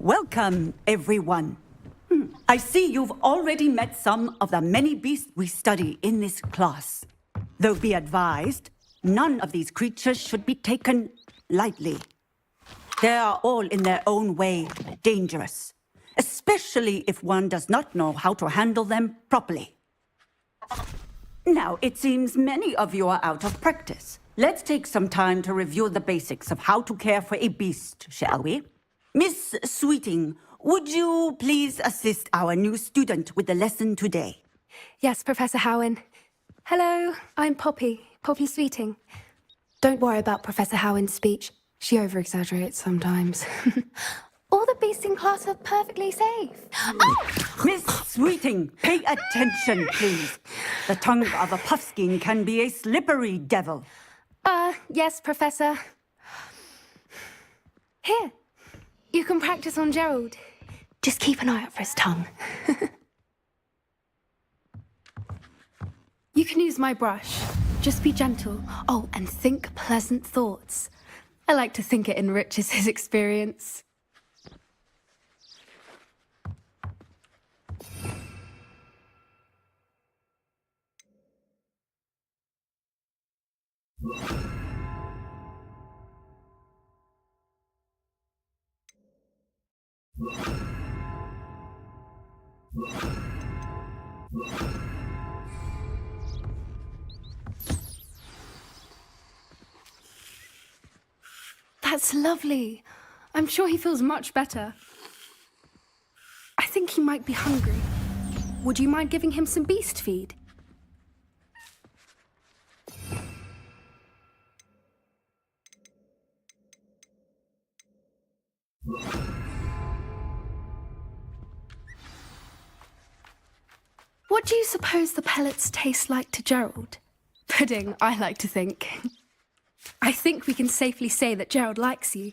Welcome, everyone. I see you've already met some of the many beasts we study in this class. Though be advised, none of these creatures should be taken lightly. They are all in their own way dangerous, especially if one does not know how to handle them properly. Now, it seems many of you are out of practice. Let's take some time to review the basics of how to care for a beast, shall we? Miss Sweeting, would you please assist our new student with the lesson today? Yes, Professor Howen. Hello, I'm Poppy Sweeting. Don't worry about Professor Howen's speech. She over-exaggerates sometimes. All the beasts in class are perfectly safe. Oh! Miss Sweeting, pay attention, please. The tongue of a puffskein can be a slippery devil. Yes, Professor. Here, you can practice on Gerald. Just keep an eye out for his tongue. You can use my brush. Just be gentle. Oh, and think pleasant thoughts. I like to think it enriches his experience. That's lovely. I'm sure he feels much better. I think he might be hungry. Would you mind giving him some beast feed? What do you suppose the pellets taste like to Gerald? Pudding, I like to think. I think we can safely say that Gerald likes you.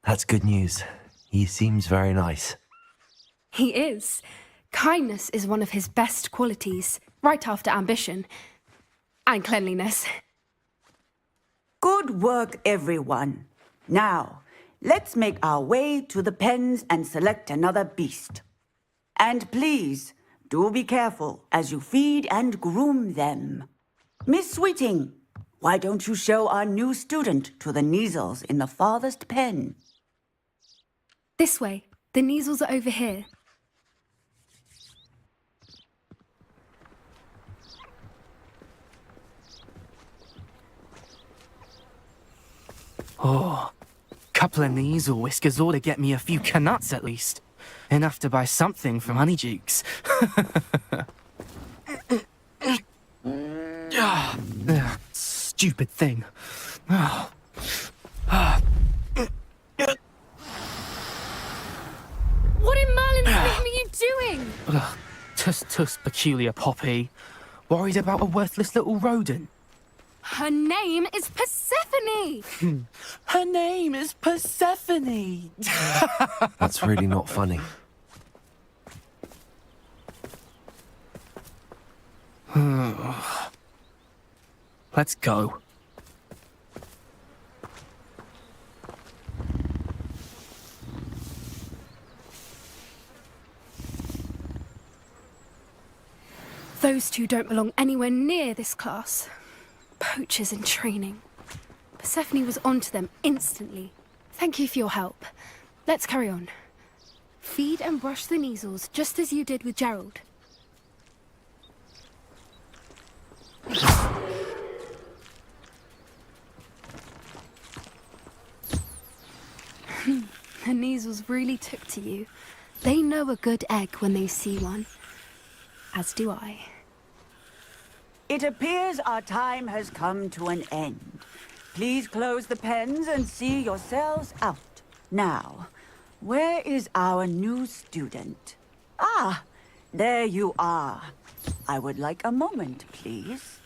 That's good news. He seems very nice. He is. Kindness is one of his best qualities, right after ambition. And cleanliness. Good work, everyone. Now, let's make our way to the pens and select another beast. And please, do be careful as you feed and groom them. Miss Sweeting, why don't you show our new student to the Neasels in the farthest pen? This way. The Neasels are over here. Oh, couple of Neasel whiskers ought to get me a few canuts at least. Enough to buy something from Honeydukes. Stupid thing. Oh. What in Merlin's name are you doing? Tuss peculiar Poppy. Worried about a worthless little rodent. Her name is Persephone! Her name is Persephone! That's really not funny. Let's go. Those two don't belong anywhere near this class. Poachers in training. Persephone was onto them instantly. Thank you for your help. Let's carry on. Feed and brush the Neasels, just as you did with Gerald. The Neasels really took to you. They know a good egg when they see one. As do I. It appears our time has come to an end. Please close the pens and see yourselves out. Now, where is our new student? Ah, there you are. I would like a moment, please.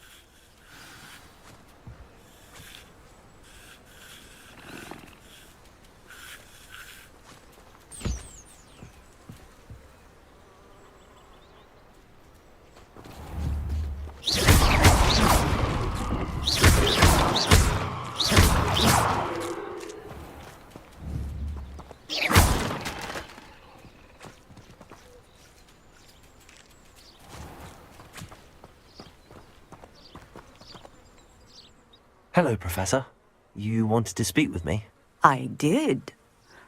Hello, Professor. You wanted to speak with me? I did.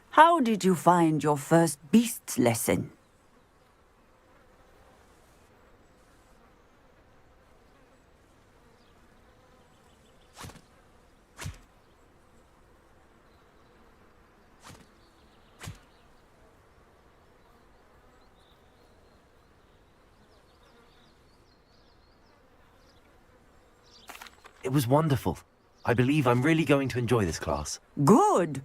How did you find your first beasts lesson? It was wonderful. I believe I'm really going to enjoy this class. Good.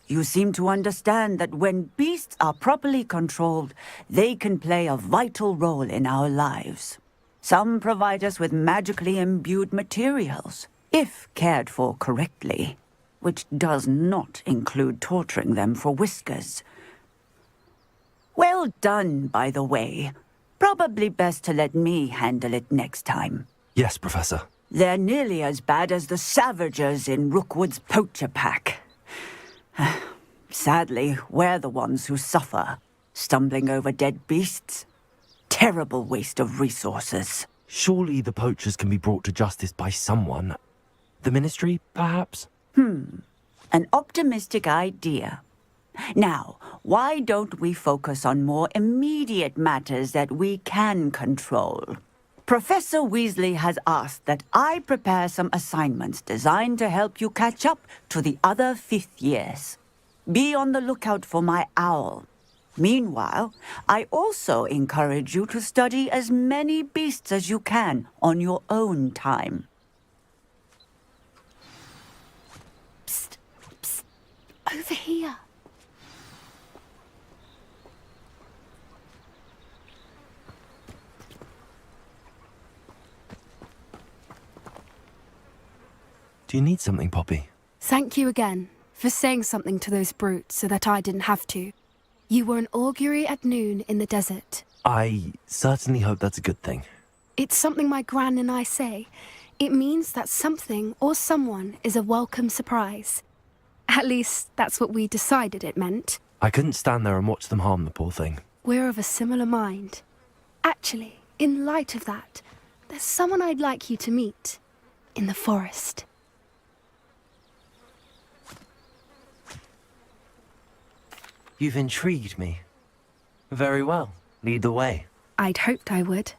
You seem to understand that when beasts are properly controlled, they can play a vital role in our lives. Some provide us with magically imbued materials, if cared for correctly, which does not include torturing them for whiskers. Well done, by the way. Probably best to let me handle it next time. Yes, Professor. They're nearly as bad as the Savagers in Rookwood's poacher pack. Sadly, we're the ones who suffer, stumbling over dead beasts. Terrible waste of resources. Surely the poachers can be brought to justice by someone. The Ministry, perhaps? An optimistic idea. Now, why don't we focus on more immediate matters that we can control? Professor Weasley has asked that I prepare some assignments designed to help you catch up to the other fifth years. Be on the lookout for my owl. Meanwhile, I also encourage you to study as many beasts as you can on your own time. Psst, psst, over here. Do you need something, Poppy? Thank you again for saying something to those brutes so that I didn't have to. You were an augury at noon in the desert. I certainly hope that's a good thing. It's something my gran and I say. It means that something or someone is a welcome surprise. At least, that's what we decided it meant. I couldn't stand there and watch them harm the poor thing. We're of a similar mind. Actually, in light of that, there's someone I'd like you to meet. In the forest. You've intrigued me. Very well. Lead the way. I'd hoped I would.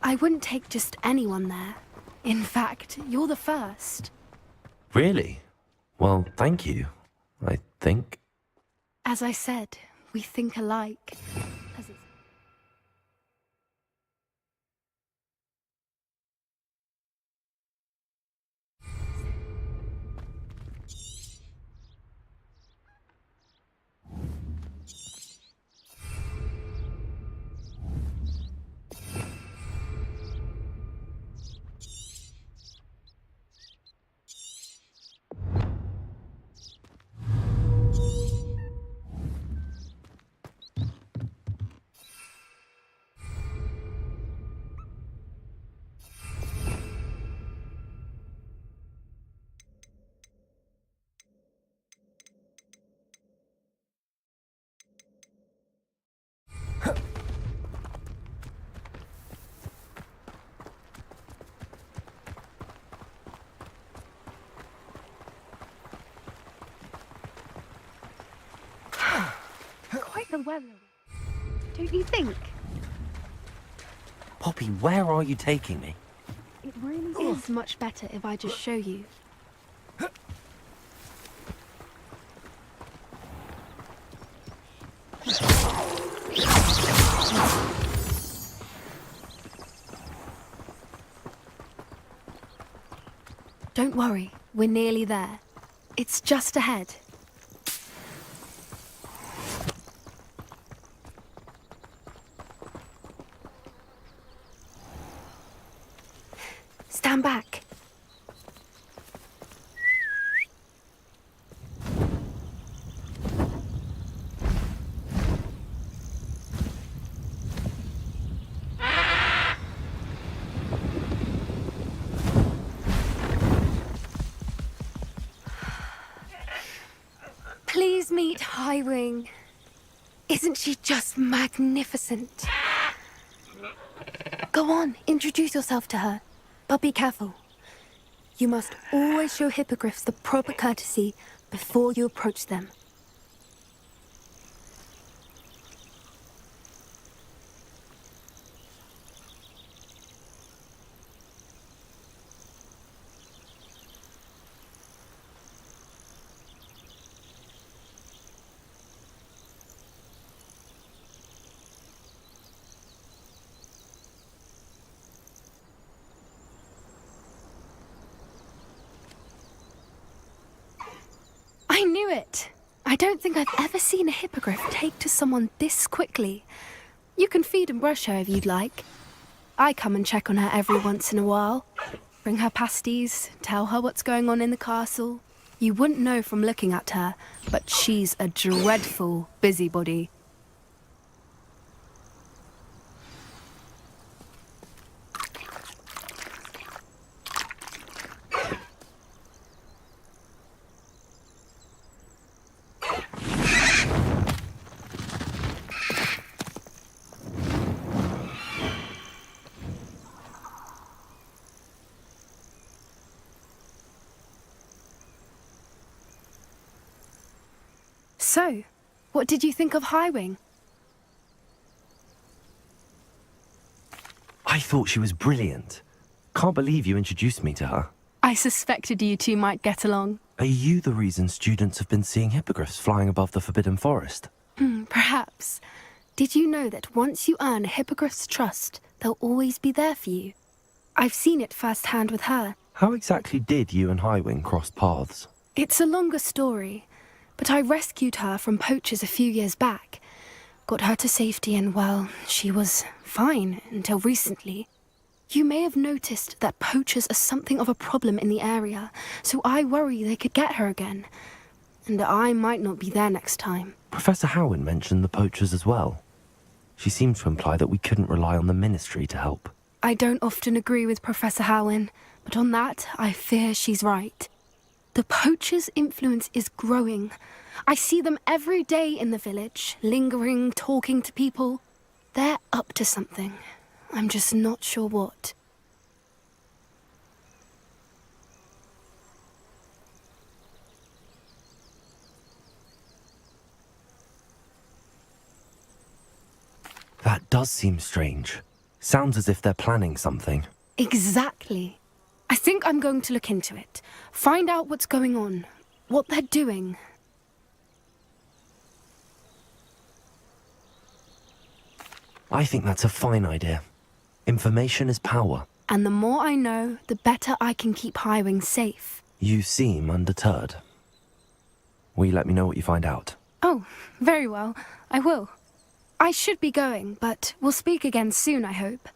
I wouldn't take just anyone there. In fact, you're the first. Really? Well, thank you, I think. As I said, we think alike. As it's quite the weather, don't you think? Poppy, where are you taking me? It really is much better if I just show you. Don't worry, we're nearly there. It's just ahead. Stand back. Please meet Highwing. Isn't she just magnificent? Go on, introduce yourself to her. But be careful. You must always show hippogriffs the proper courtesy before you approach them. I knew it! I don't think I've ever seen a hippogriff take to someone this quickly. You can feed and brush her if you'd like. I come and check on her every once in a while. Bring her pasties, tell her what's going on in the castle. You wouldn't know from looking at her, but she's a dreadful busybody. So, what did you think of Highwing? I thought she was brilliant. Can't believe you introduced me to her. I suspected you two might get along. Are you the reason students have been seeing hippogriffs flying above the Forbidden Forest? Perhaps. Did you know that once you earn a hippogriff's trust, they'll always be there for you? I've seen it firsthand with her. How exactly did you and Highwing cross paths? It's a longer story, but I rescued her from poachers a few years back. Got her to safety and, well, she was fine until recently. You may have noticed that poachers are something of a problem in the area, so I worry they could get her again. And I might not be there next time. Professor Howin mentioned the poachers as well. She seemed to imply that we couldn't rely on the Ministry to help. I don't often agree with Professor Howin, but on that, I fear she's right. The poachers' influence is growing. I see them every day in the village, lingering, talking to people. They're up to something. I'm just not sure what. That does seem strange. Sounds as if they're planning something. Exactly. I think I'm going to look into it. Find out what's going on, what they're doing. I think that's a fine idea. Information is power. And the more I know, the better I can keep Highwing safe. You seem undeterred. Will you let me know what you find out? Oh, very well. I will. I should be going, but we'll speak again soon, I hope.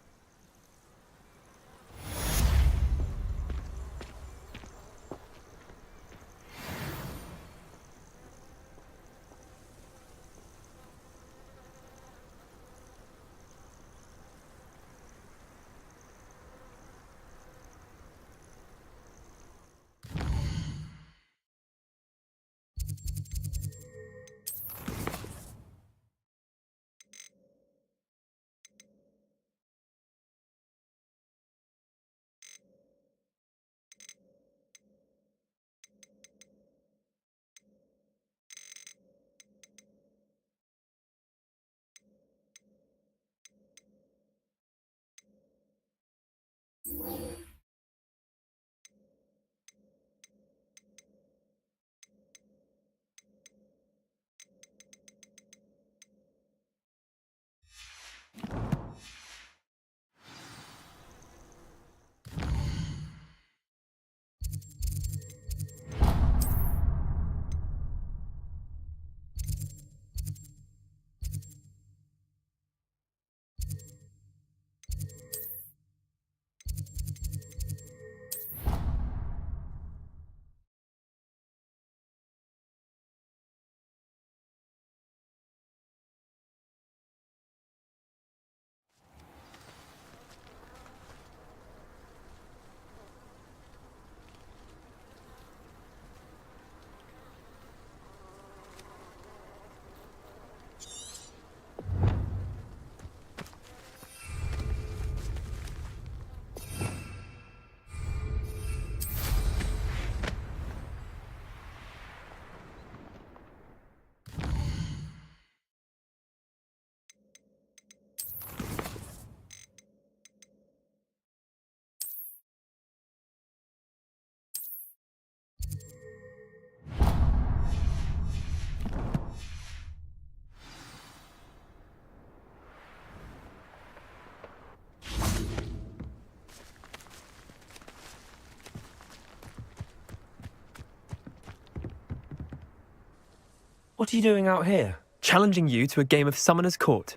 What are you doing out here? Challenging you to a game of Summoner's Court.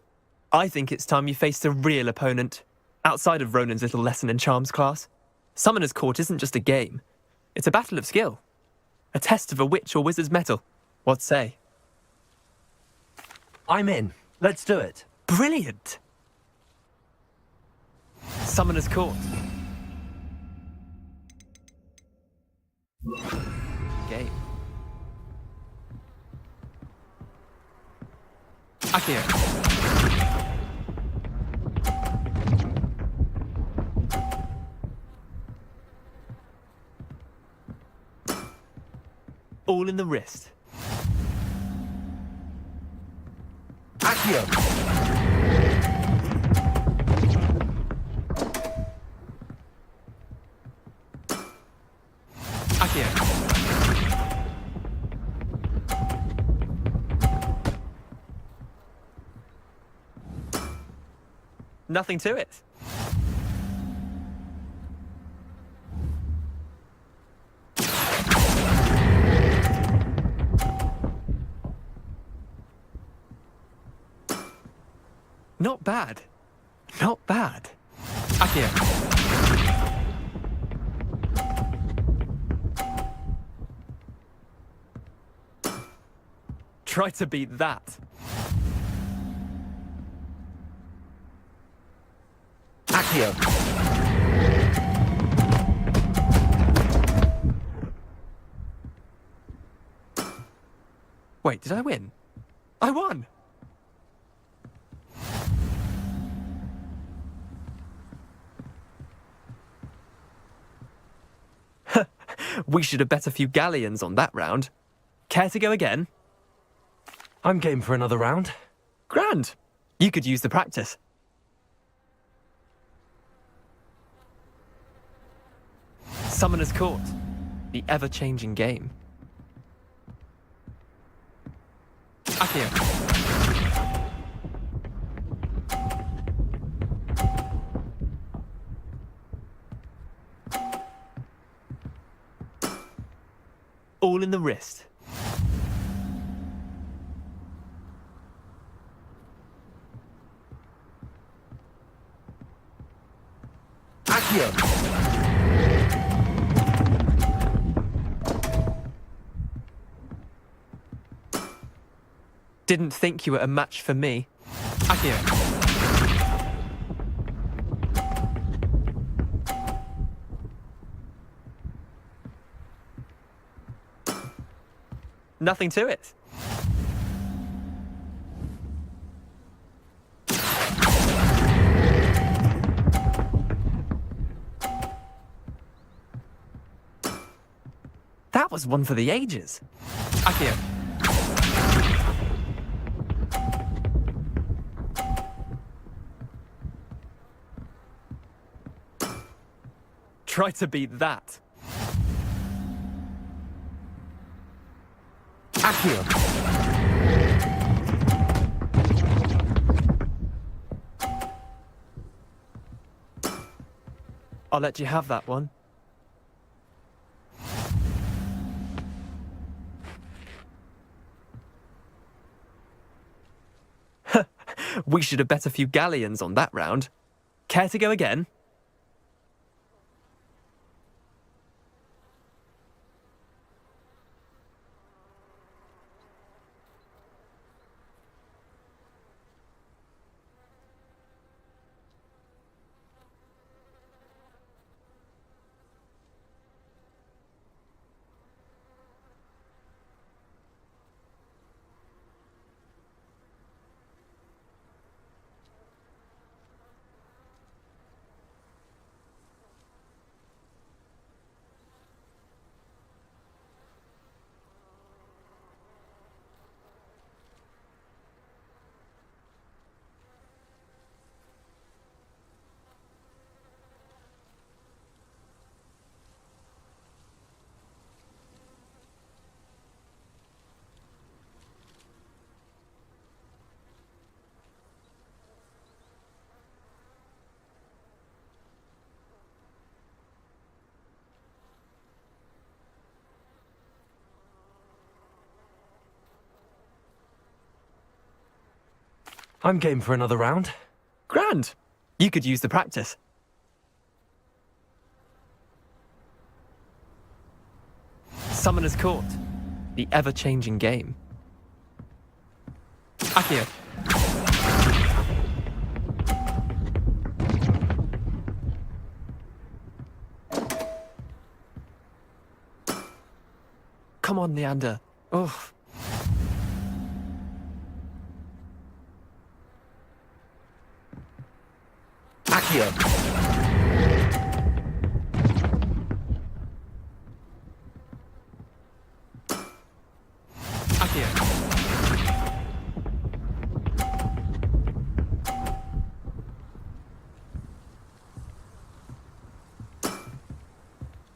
I think it's time you faced a real opponent, outside of Ronan's little lesson in charms class. Summoner's Court isn't just a game. It's a battle of skill. A test of a witch or wizard's mettle. What say? I'm in. Let's do it. Brilliant! Summoner's Court. Game. Akio. All in the wrist. Accio. Akio. Nothing to it. Not bad. Not bad. Akio. Try to beat that. Accio. Wait, did I win? I won! We should have bet a few galleons on that round. Care to go again? I'm game for another round. Grand! You could use the practice. Summoner's Court. The ever-changing game. Akio. All in the wrist. Accio. Didn't think you were a match for me. Akio. Nothing to it. That was one for the ages. Akio. Try to beat that. Accio. I'll let you have that one. We should have bet a few galleons on that round. Care to go again? I'm game for another round. Grand. You could use the practice. Summoner's Court. The ever-changing game. Akio. Come on, Leander. Oh. Akio. Akio.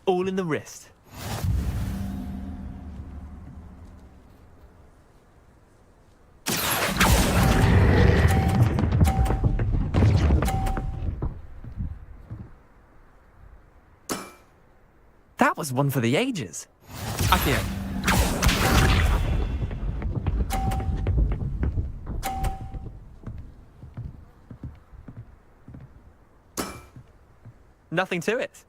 All in the wrist. That was one for the ages. Akio. Nothing to it.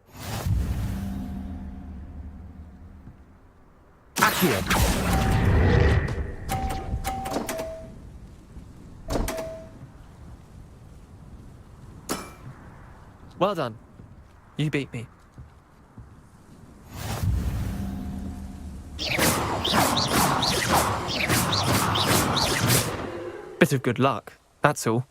Akio. Well done. You beat me. Bit of good luck, that's all.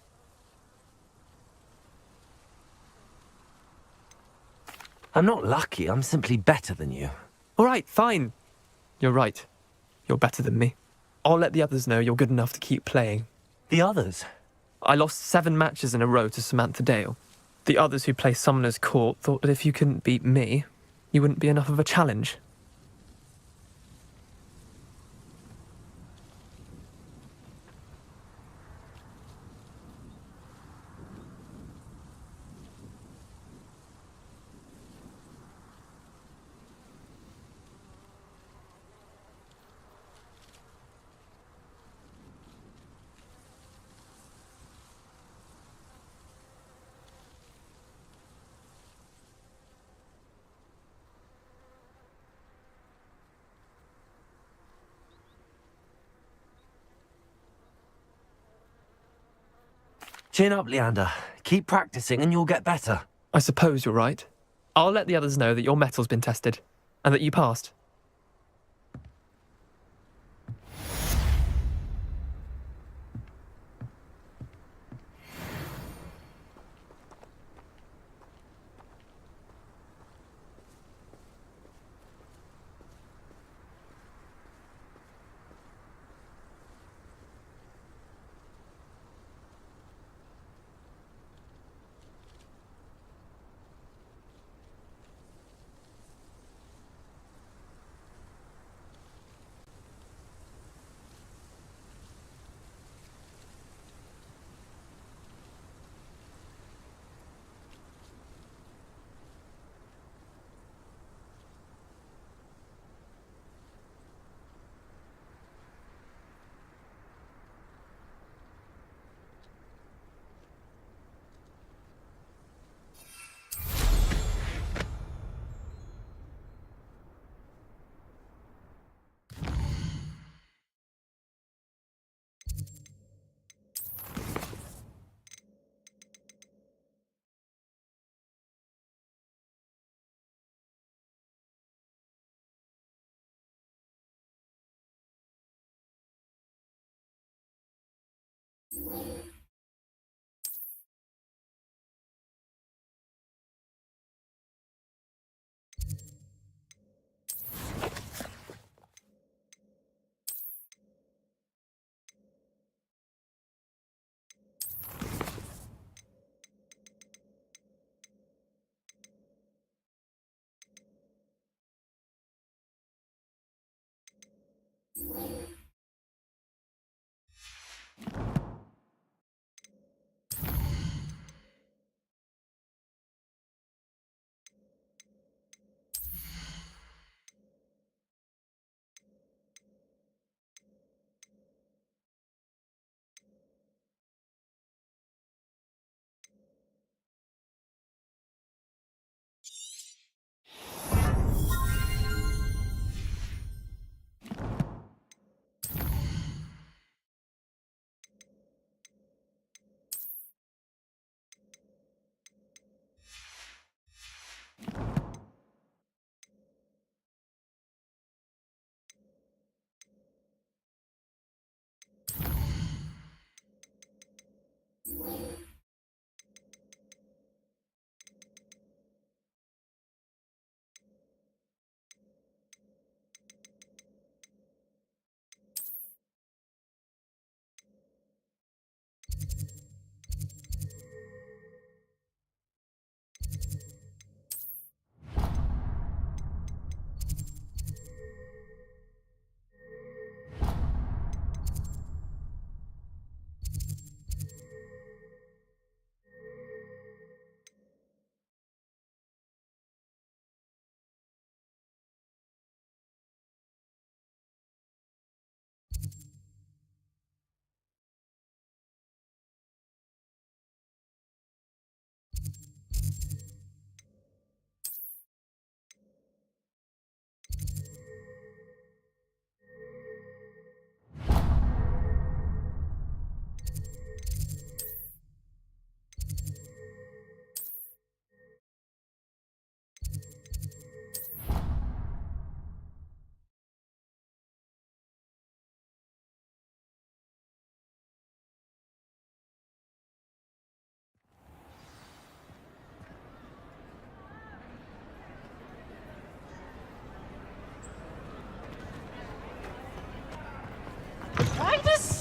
I'm not lucky, I'm simply better than you. All right, fine. You're right. You're better than me. I'll let the others know you're good enough to keep playing. The others? I lost 7 matches in a row to Samantha Dale. The others who play Summoner's Court thought that if you couldn't beat me, you wouldn't be enough of a challenge. Chin up, Leander. Keep practicing and you'll get better. I suppose you're right. I'll let the others know that your metal's been tested, and that you passed.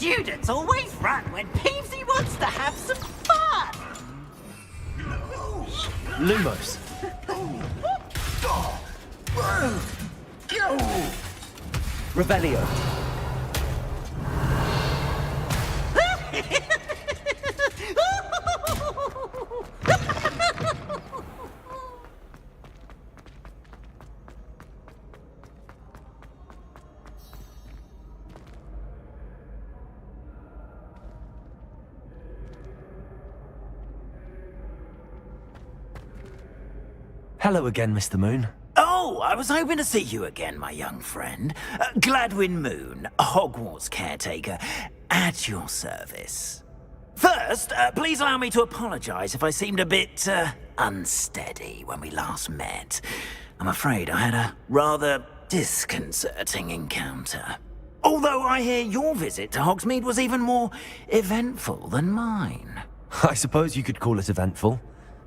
students always run when Peevesy wants to have some fun. Lumos. Revelio. Hello again, Mr. Moon. Oh, I was hoping to see you again, my young friend. Gladwin Moon, Hogwarts caretaker, at your service. First, please allow me to apologize if I seemed a bit, unsteady when we last met. I'm afraid I had a rather disconcerting encounter. Although I hear your visit to Hogsmeade was even more eventful than mine. I suppose you could call it eventful.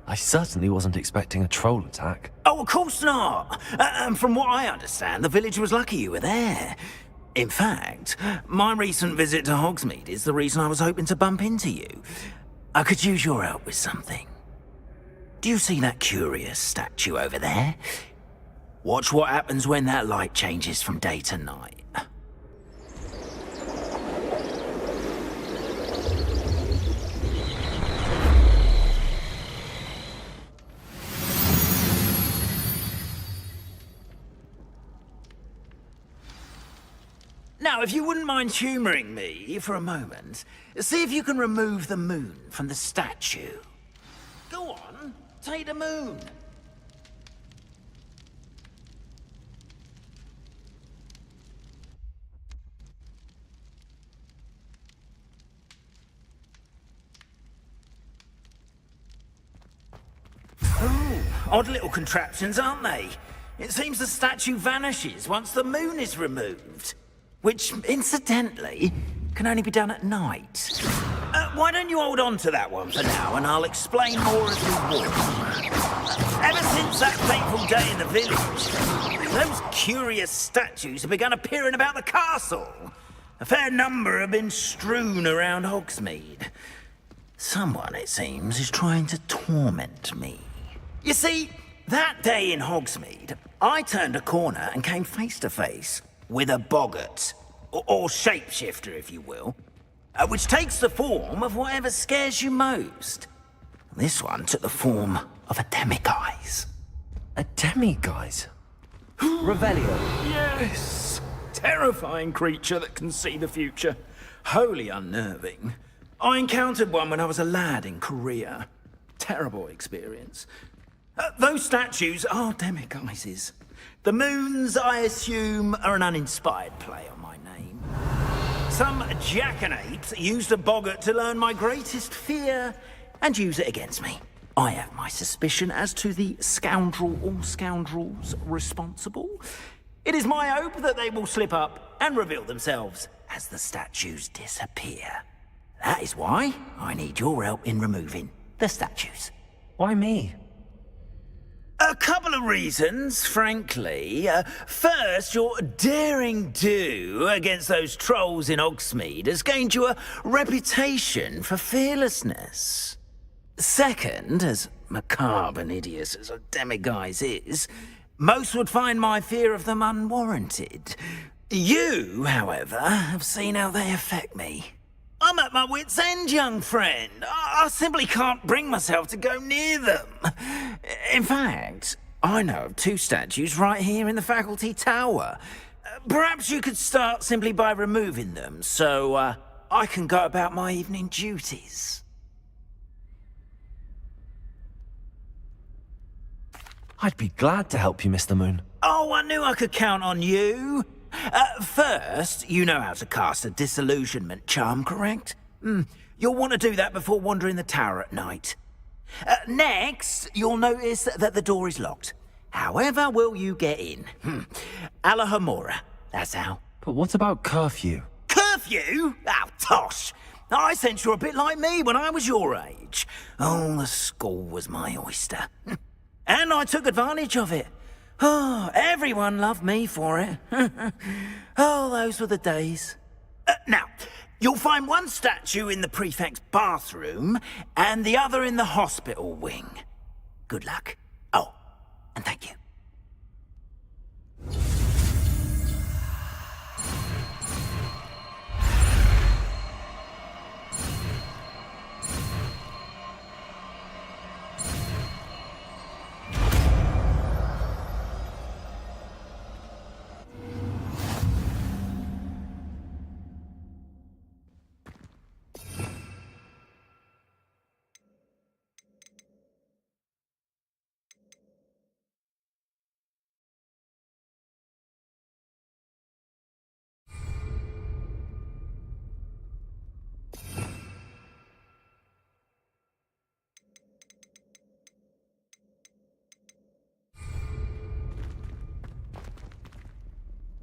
I certainly wasn't expecting a troll attack. Oh, of course not. And from what I understand, the village was lucky you were there. In fact, my recent visit to Hogsmeade is the reason I was hoping to bump into you. I could use your help with something. Do you see that curious statue over there? Watch what happens when that light changes from day to night. Now, if you wouldn't mind humouring me for a moment, see if you can remove the moon from the statue. Go on, take the moon. Ooh, odd little contraptions, aren't they? It seems the statue vanishes once the moon is removed. Which, incidentally, can only be done at night. Why don't you hold on to that one for now, and I'll explain more as we walk. Ever since that fateful day in the village, those curious statues have begun appearing about the castle. A fair number have been strewn around Hogsmeade. Someone, it seems, is trying to torment me. You see, that day in Hogsmeade, I turned a corner and came face to face with a boggart, or shapeshifter, if you will, which takes the form of whatever scares you most. This one took the form of a demiguise. A demiguise? Revelio. Yes! Terrifying creature that can see the future. Wholly unnerving. I encountered one when I was a lad in Korea. Terrible experience. Those statues are demiguises. The moons, I assume, are an uninspired play on my name. Some jackanapes used a boggart to learn my greatest fear and use it against me. I have my suspicion as to the scoundrel or scoundrels responsible. It is my hope that they will slip up and reveal themselves as the statues disappear. That is why I need your help in removing the statues. Why me? A couple of reasons, frankly. First, your daring do against those trolls in Hogsmeade has gained you a reputation for fearlessness. Second, as macabre and hideous as a demiguise is, most would find my fear of them unwarranted. You, however, have seen how they affect me. I'm at my wit's end, young friend. I simply can't bring myself to go near them. In fact, I know of two statues right here in the faculty tower. Perhaps you could start simply by removing them, so I can go about my evening duties. I'd be glad to help you, Mr. Moon. Oh, I knew I could count on you. First, you know how to cast a disillusionment charm, correct? You'll want to do that before wandering the tower at night. Next, you'll notice that the door is locked. However will you get in? Alahomora, that's how. But what about curfew? Curfew? Oh, tosh! I sense you're a bit like me when I was your age. Oh, the school was my oyster. And I took advantage of it. Oh, everyone loved me for it. Oh, those were the days. Now, You'll find one statue in the prefect's bathroom and the other in the hospital wing. Good luck. Oh, and thank you.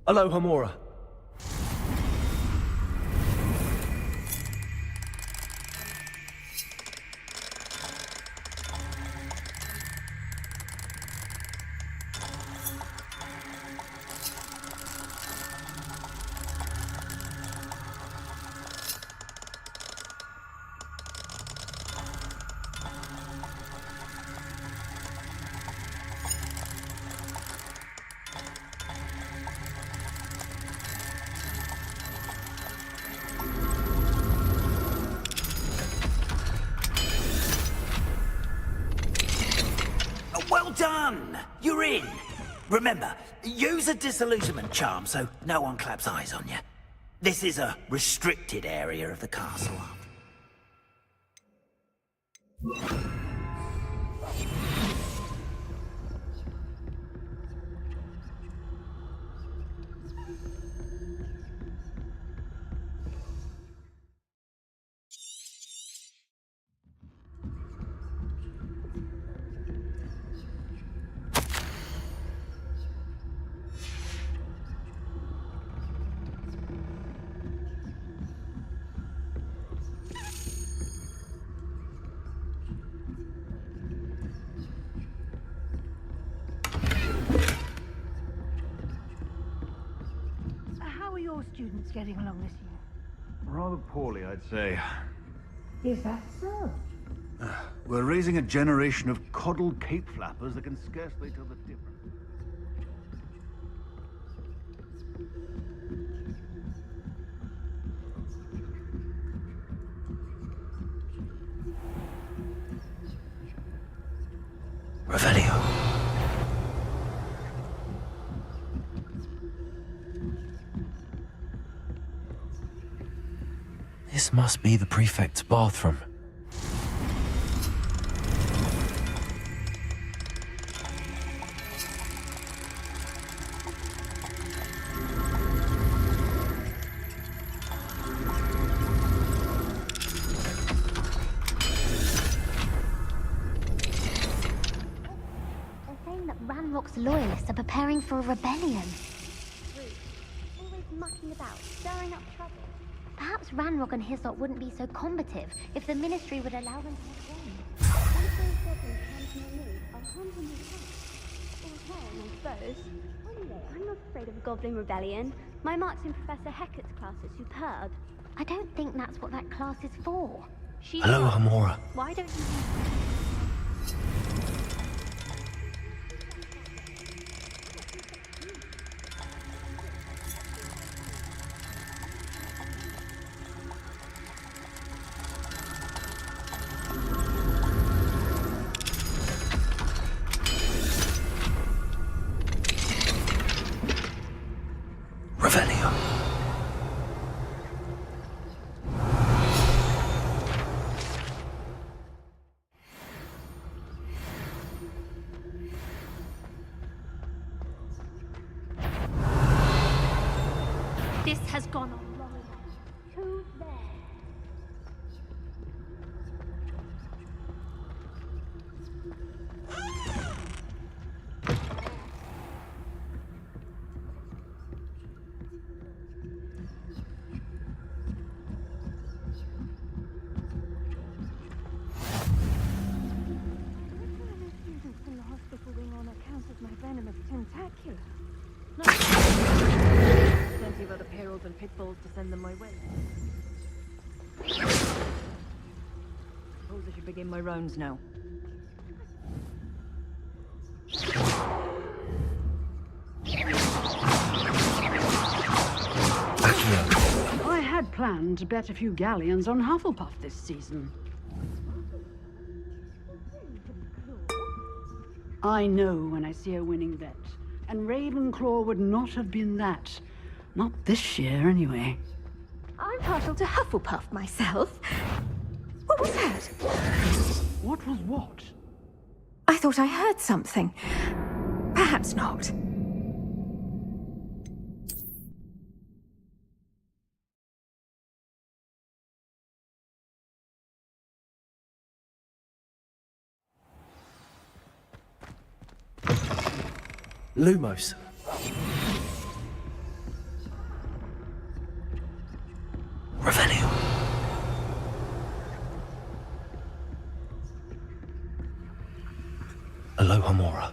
Hello, Hamura. Well done! You're in! Remember, use a disillusionment charm so no one claps eyes on you. This is a restricted area of the castle. How are your students getting along this year? Rather poorly, I'd say. Is that so? We're raising a generation of coddled cape flappers that can scarcely tell the difference. Revelio. This must be the prefect's bathroom. They're saying that Ranrock's loyalists are preparing for a rebellion. Always mucking about, stirring up trouble. Perhaps Ranrock and his lot wouldn't be so combative if the Ministry would allow them to have one. Once those goblins come to my league, I'll come from your house. I suppose. Anyway, I'm not afraid of a goblin rebellion. My marks in Professor Hecat's class are superb. I don't think that's what that class is for. Hello, Hamura. Why don't you... Revelio. This has gone on long enough. Who's there? Students in the hospital wing on account of my venomous tentacular. Plenty of other perils and pitfalls to send them my way. Suppose I should begin my rounds now. I had planned to bet a few galleons on Hufflepuff this season. I know when I see a winning bet, and Ravenclaw would not have been that. Not this year, anyway. I'm partial to Hufflepuff myself. What was that? What was what? I thought I heard something. Perhaps not. Lumos. Revelio. Alohomora.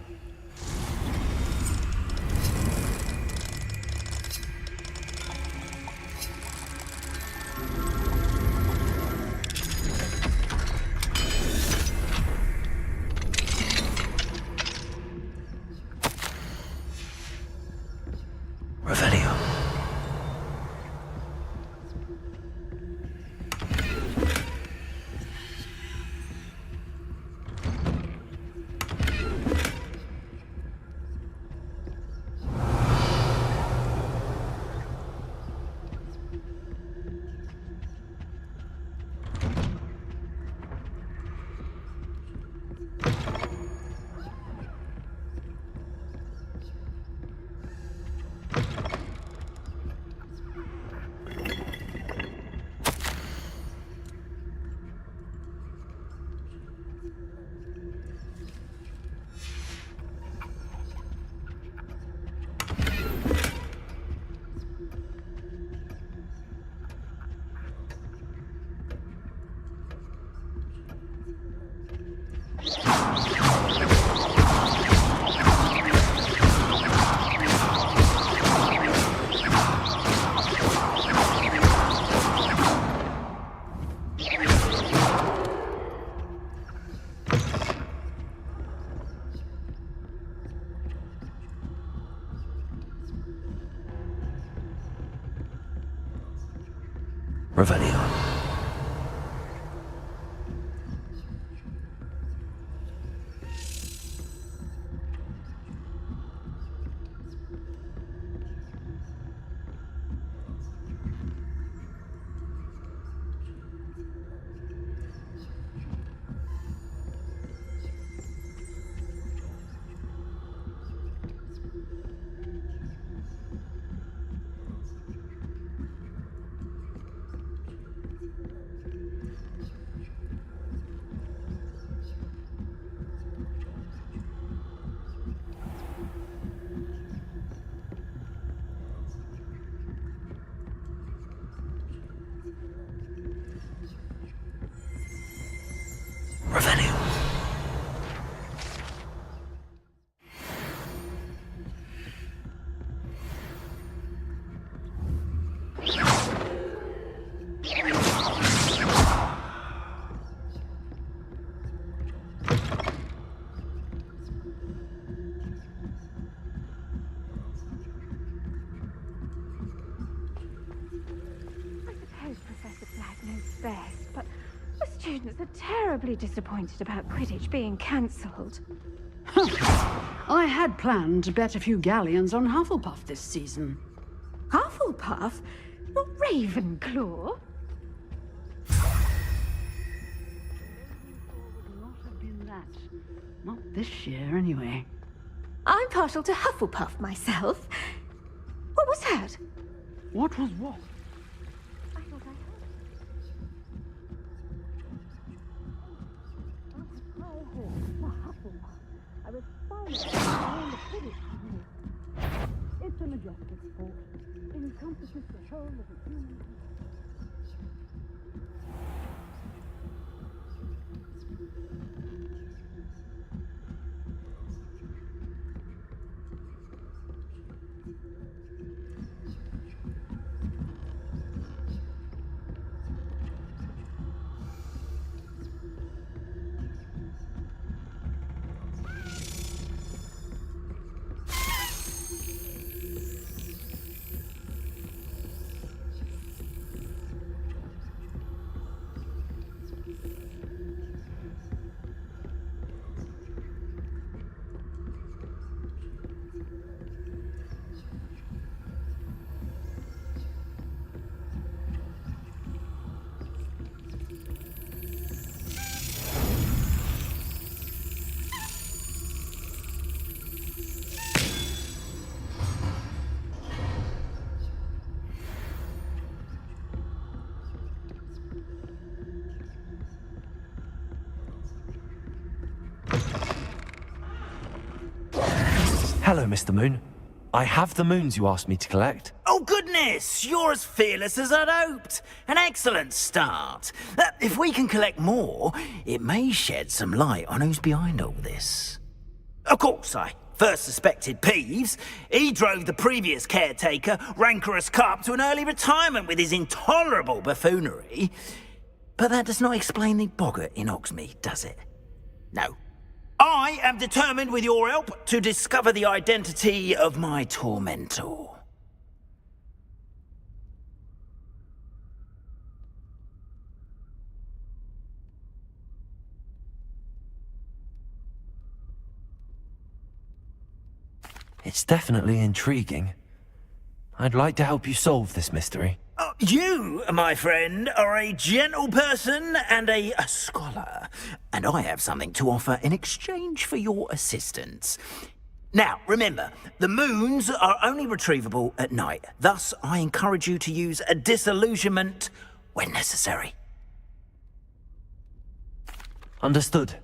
Revelio. Revelio. Revelio. I suppose Professor Black knows best, but the students are terribly disappointed about Quidditch being cancelled. I had planned to bet a few galleons on Hufflepuff this season. Hufflepuff? Not Ravenclaw? Would not have been that. Not this year, anyway. I'm partial to Hufflepuff myself. What was that? What was what? I thought I heard. I was finally the Quidditch. It's a majestic sport. It encompasses the whole of the human... Hello, Mr. Moon. I have the moons you asked me to collect. Oh, goodness! You're as fearless as I'd hoped. An excellent start. If we can collect more, it may shed some light on who's behind all this. Of course, I first suspected Peeves. He drove the previous caretaker, Rancorous Carp, to an early retirement with his intolerable buffoonery. But that does not explain the boggart in Hogsmeade, does it? No. I am determined, with your help, to discover the identity of my tormentor. It's definitely intriguing. I'd like to help you solve this mystery. You, my friend, are a gentle person and a scholar, and I have something to offer in exchange for your assistance. Now, remember, the moons are only retrievable at night. Thus, I encourage you to use a disillusionment when necessary. Understood.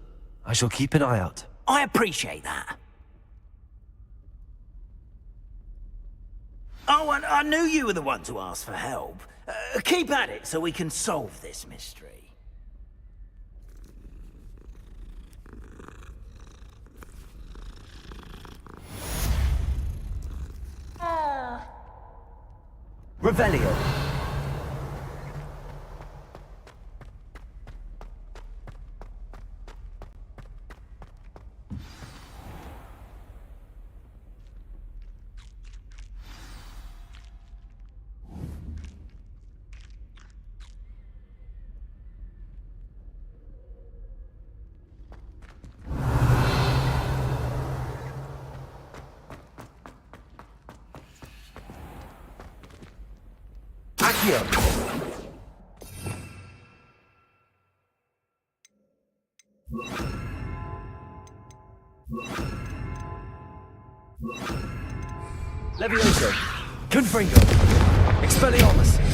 I shall keep an eye out. I appreciate that. Oh, and I knew you were the one to ask for help. Keep at it so we can solve this mystery. Revelio. Levioso. Confringo. Expelliarmus.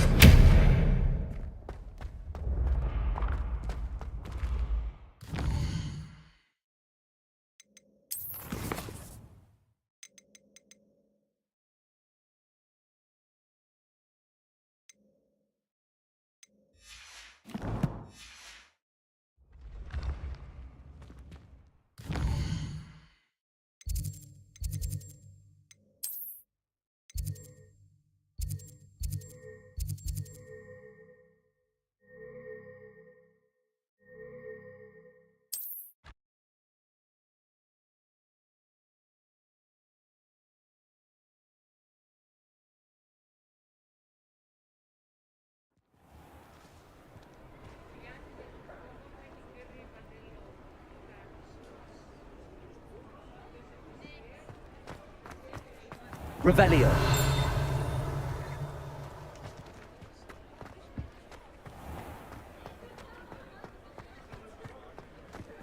Revelio.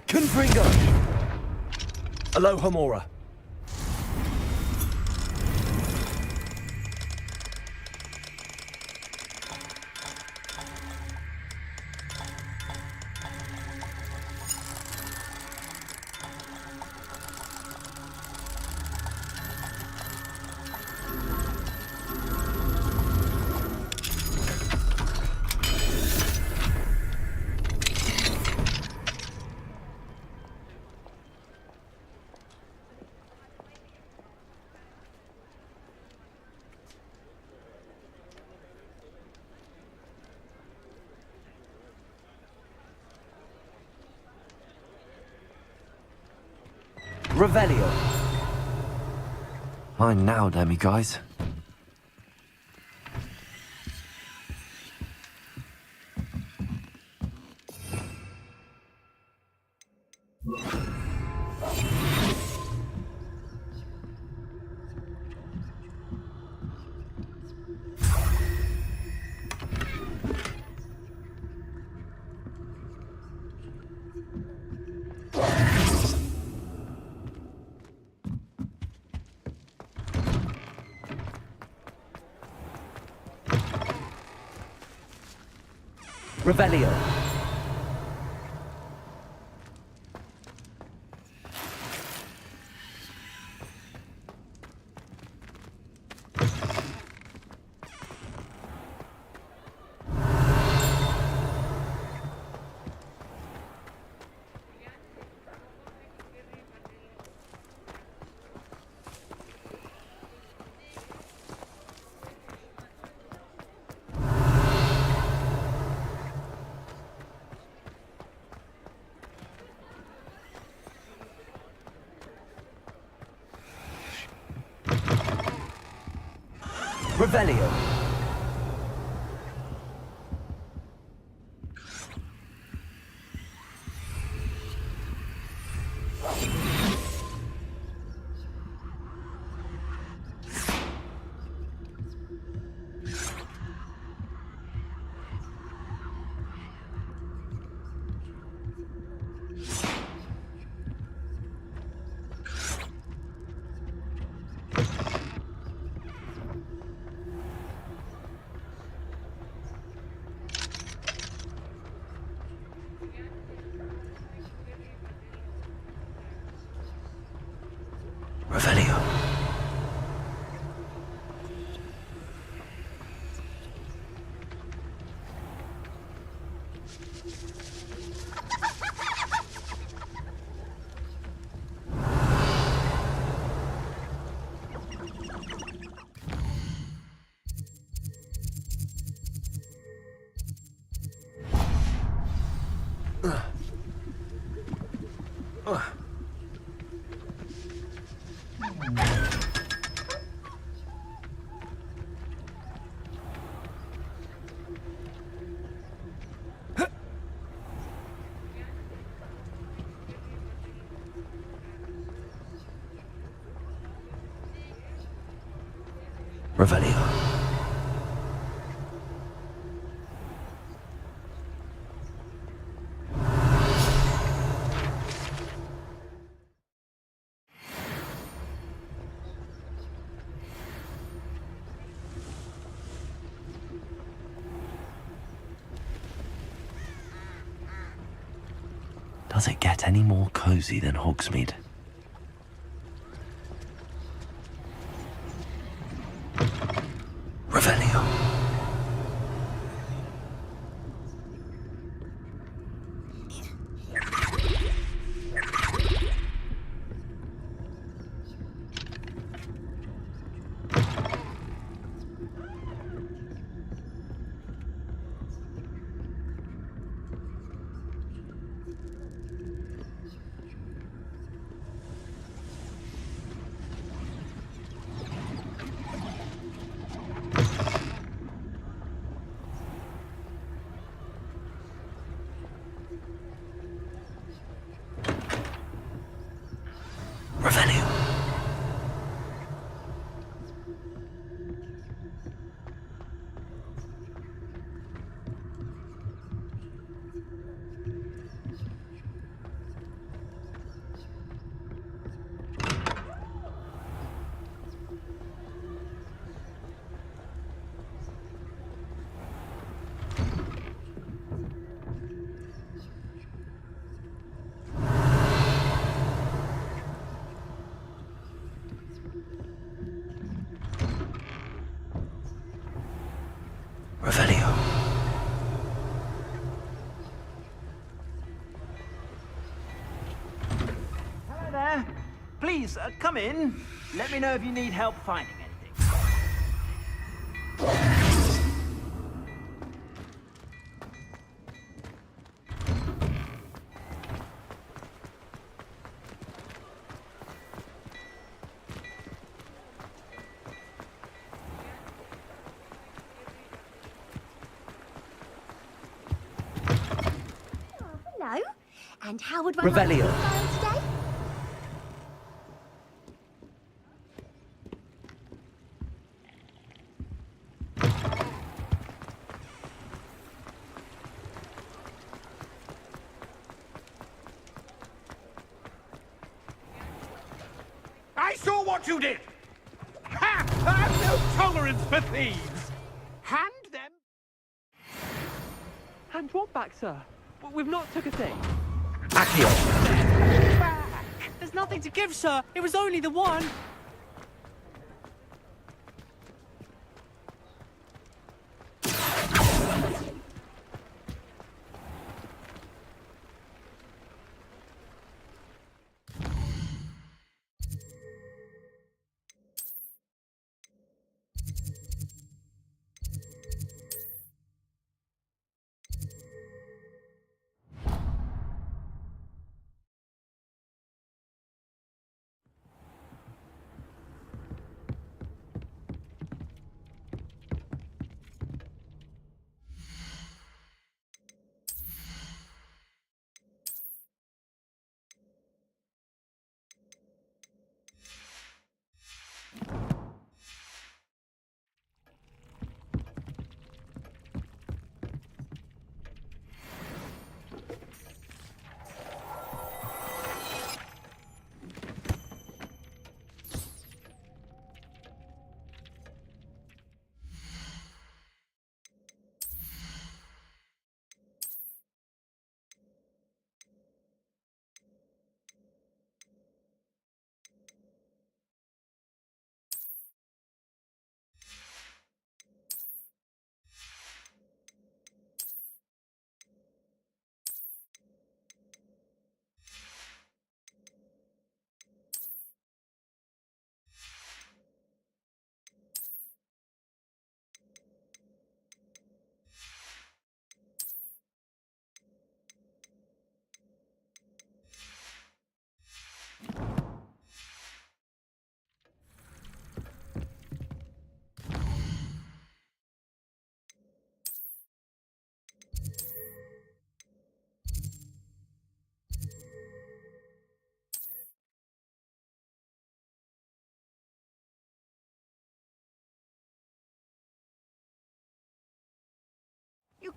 Confringo. Alohomora. Revelio. Mine now, guys. Revelio. Revelio. Revelio. Revelio. Does it get any more cozy than Hogsmeade? Revelio. Revelio. Revelio. Hello there. Please, come in. Let me know if you need help finding anything. Hello. And how would Revelio. today? I saw what you did! Ha! I have no tolerance for thieves! Hand them... Hand what back, sir? We've not took a thing. Accio. back! There's nothing to give, sir. It was only the one.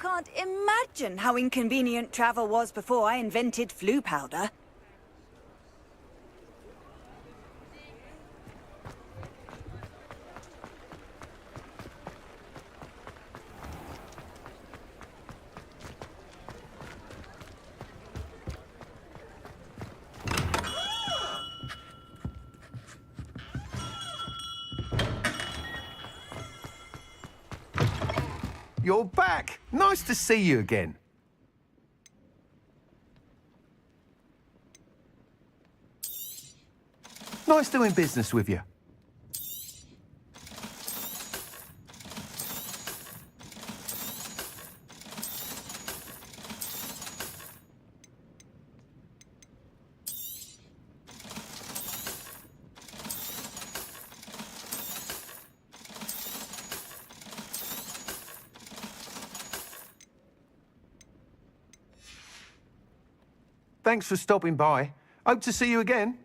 can't imagine how inconvenient travel was before I invented flu powder. You're back. Nice to see you again. Nice doing business with you. Thanks for stopping by. Hope to see you again.